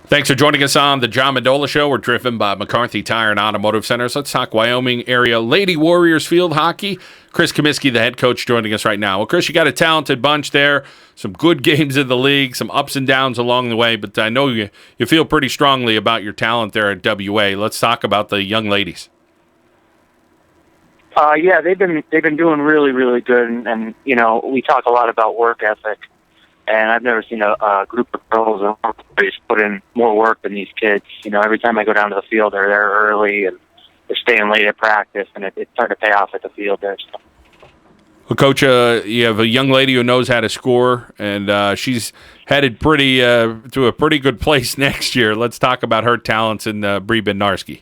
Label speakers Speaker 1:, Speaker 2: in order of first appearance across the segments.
Speaker 1: Thanks for joining us on the John Mendola Show. We're driven by McCarthy Tire and Automotive Centers. Let's talk Wyoming area Lady Warriors field hockey. Chris Comiskey, the head coach, joining us right now. Well, Chris, you got a talented bunch there. Some good games in the league, some ups and downs along the way, but I know you feel pretty strongly about your talent there at WA. Let's talk about the young ladies.
Speaker 2: Yeah, they've been doing really, really good, and you know, we talk a lot about work ethic. And I've never seen a group of girls that just put in more work than these kids. You know, every time I go down to the field, they're there early and they're staying late at practice, and it's starting to pay off at the field there. So.
Speaker 1: Well, Coach, you have a young lady who knows how to score, and she's headed to a pretty good place next year. Let's talk about her talents in Bree Bednarski.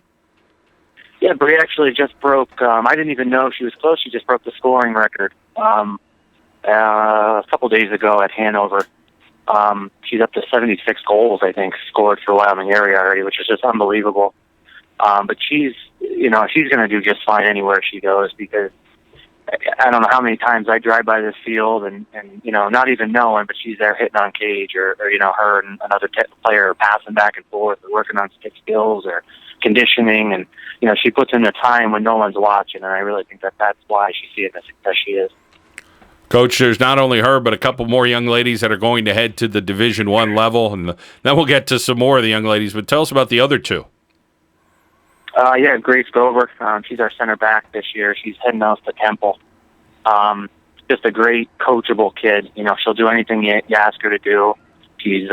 Speaker 2: Yeah, Bree actually just broke. I didn't even know she was close. She just broke the scoring record. A couple days ago at Hanover. She's up to 76 goals, I think, scored for Wyoming area already, which is just unbelievable. But she's going to do just fine anywhere she goes, because I don't know how many times I drive by this field and not even knowing, but she's there hitting on cage or her and another player are passing back and forth or working on stick skills or conditioning. And, she puts in the time when no one's watching. And I really think that's why she's seeing the success she is.
Speaker 1: Coach, there's not only her, but a couple more young ladies that are going to head to the Division I level, and then we'll get to some more of the young ladies. But tell us about the other two.
Speaker 2: Yeah, Grace Gober. She's our center back this year. She's heading off to Temple. Just a great, coachable kid. She'll do anything you ask her to do. She's,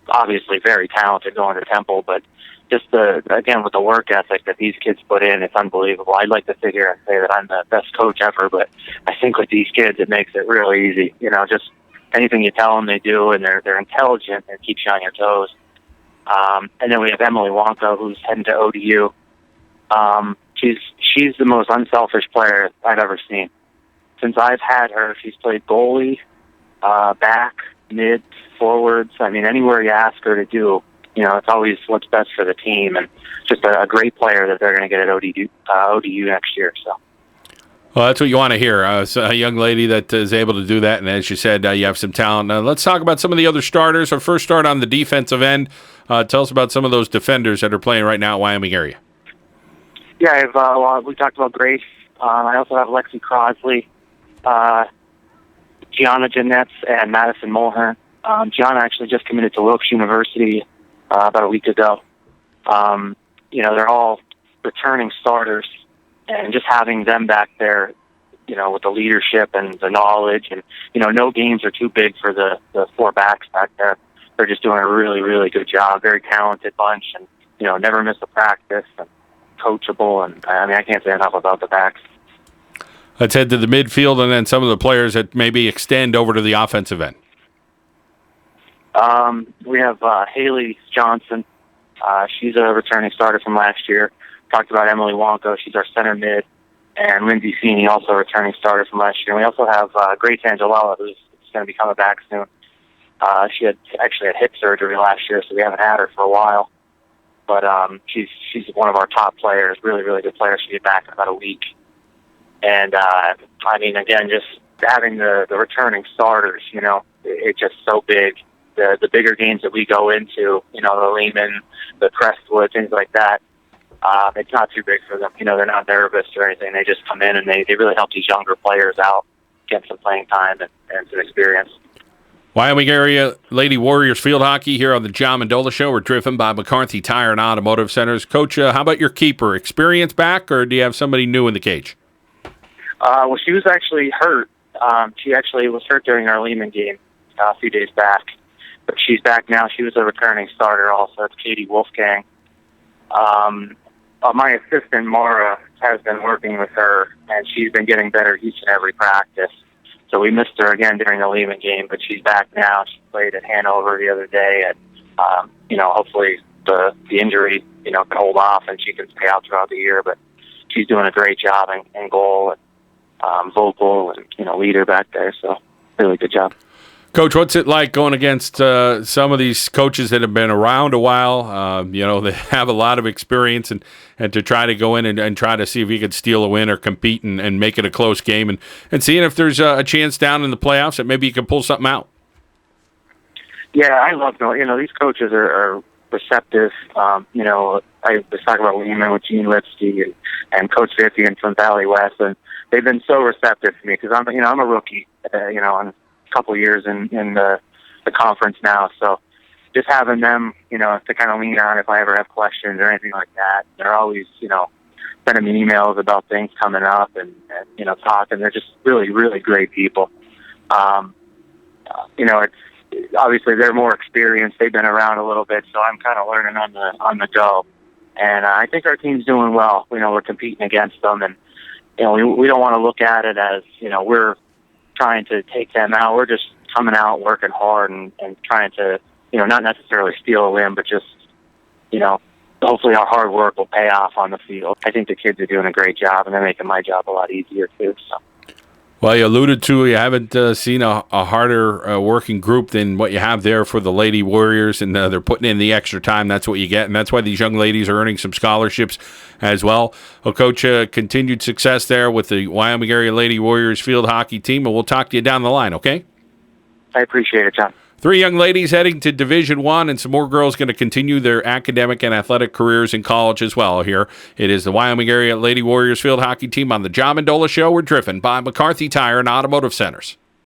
Speaker 2: obviously very talented going to Temple, but just again, with the work ethic that these kids put in, it's unbelievable. I'd like to sit here and say that I'm the best coach ever, but I think with these kids, it makes it really easy. Just anything you tell them, they do, and they're intelligent and keeps you on your toes. And then we have Emily Wonka, who's heading to ODU. She's the most unselfish player I've ever seen. Since I've had her, she's played goalie, back, mid, forwards. I mean, anywhere you ask her to do, it's always what's best for the team, and just a great player that they're going to get at ODU next year. So.
Speaker 1: Well, that's what you want to hear. So a young lady that is able to do that, and as you said, you have some talent. Let's talk about some of the other starters. Our first start on the defensive end. Tell us about some of those defenders that are playing right now at Wyoming area.
Speaker 2: Yeah, we talked about Grace. I also have Lexi Crosley, Gianna Jeanette, and Madison Mulhern. Gianna actually just committed to Wilkes University about a week ago. They're all returning starters, and just having them back there, with the leadership and the knowledge, and, no games are too big for the four backs back there. They're just doing a really, really good job. Very talented bunch, and, never miss a practice, and coachable, and I can't say enough about the backs.
Speaker 1: Let's head to the midfield and then some of the players that maybe extend over to the offensive end.
Speaker 2: We have Haley Johnson. She's a returning starter from last year. Talked about Emily Wonka. She's our center mid. And Lindsay Feeney, also a returning starter from last year. And we also have Grace Angelella, who's going to be coming back soon. She had hip surgery last year, so we haven't had her for a while. But she's one of our top players, really, really good player. She'll be back in about a week. And, again, just having the returning starters, it's just so big. The bigger games that we go into, the Lehman, the Crestwood, things like that, it's not too big for them. They're not nervous or anything. They just come in and they really help these younger players out, get some playing time and some experience.
Speaker 1: Wyoming area Lady Warriors field hockey here on the John Mendola Show. We're driven by McCarthy Tire and Automotive Centers. Coach, how about your keeper? Experience back, or do you have somebody new in the cage?
Speaker 2: Well, she was actually hurt. She actually was hurt during our Lehman game a few days back. But she's back now. She was a returning starter also. It's Katie Wolfgang. My assistant, Mara, has been working with her, and she's been getting better each and every practice. So we missed her again during the Lehman game, but she's back now. She played at Hanover the other day, and, hopefully the injury, can hold off and she can stay out throughout the year. But she's doing a great job in goal and vocal and, leader back there. So really good job.
Speaker 1: Coach, what's it like going against some of these coaches that have been around a while? They have a lot of experience, and to try to go in and try to see if you could steal a win or compete and make it a close game, and seeing if there's a chance down in the playoffs that maybe you can pull something out.
Speaker 2: Yeah, I love them. These coaches are receptive. I was talking about Lehman with Gene Lipsky and Coach Vivian from Valley West, and they've been so receptive to me because I'm a rookie, and a couple years in the conference now. So just having them, to kind of lean on if I ever have questions or anything like that. They're always, sending me emails about things coming up and talking. They're just really, really great people. It's obviously they're more experienced. They've been around a little bit, so I'm kind of learning on the go. And I think our team's doing well. We're competing against them, and we don't want to look at it as we're trying to take them out. We're just coming out, working hard, and trying to not necessarily steal a win, but just hopefully our hard work will pay off on the field. I think the kids are doing a great job, and they're making my job a lot easier too. So.
Speaker 1: Well, you alluded to you haven't seen a harder working group than what you have there for the Lady Warriors, and they're putting in the extra time. That's what you get, and that's why these young ladies are earning some scholarships as well. Well, Coach, continued success there with the Wyoming Area Lady Warriors field hockey team, and we'll talk to you down the line, okay?
Speaker 2: I appreciate it, John.
Speaker 1: 3 young ladies heading to Division I, and some more girls going to continue their academic and athletic careers in college as well here. It is the Wyoming Area Lady Warriors field hockey team on the John Mendola Show. We're driven by McCarthy Tire and Automotive Centers.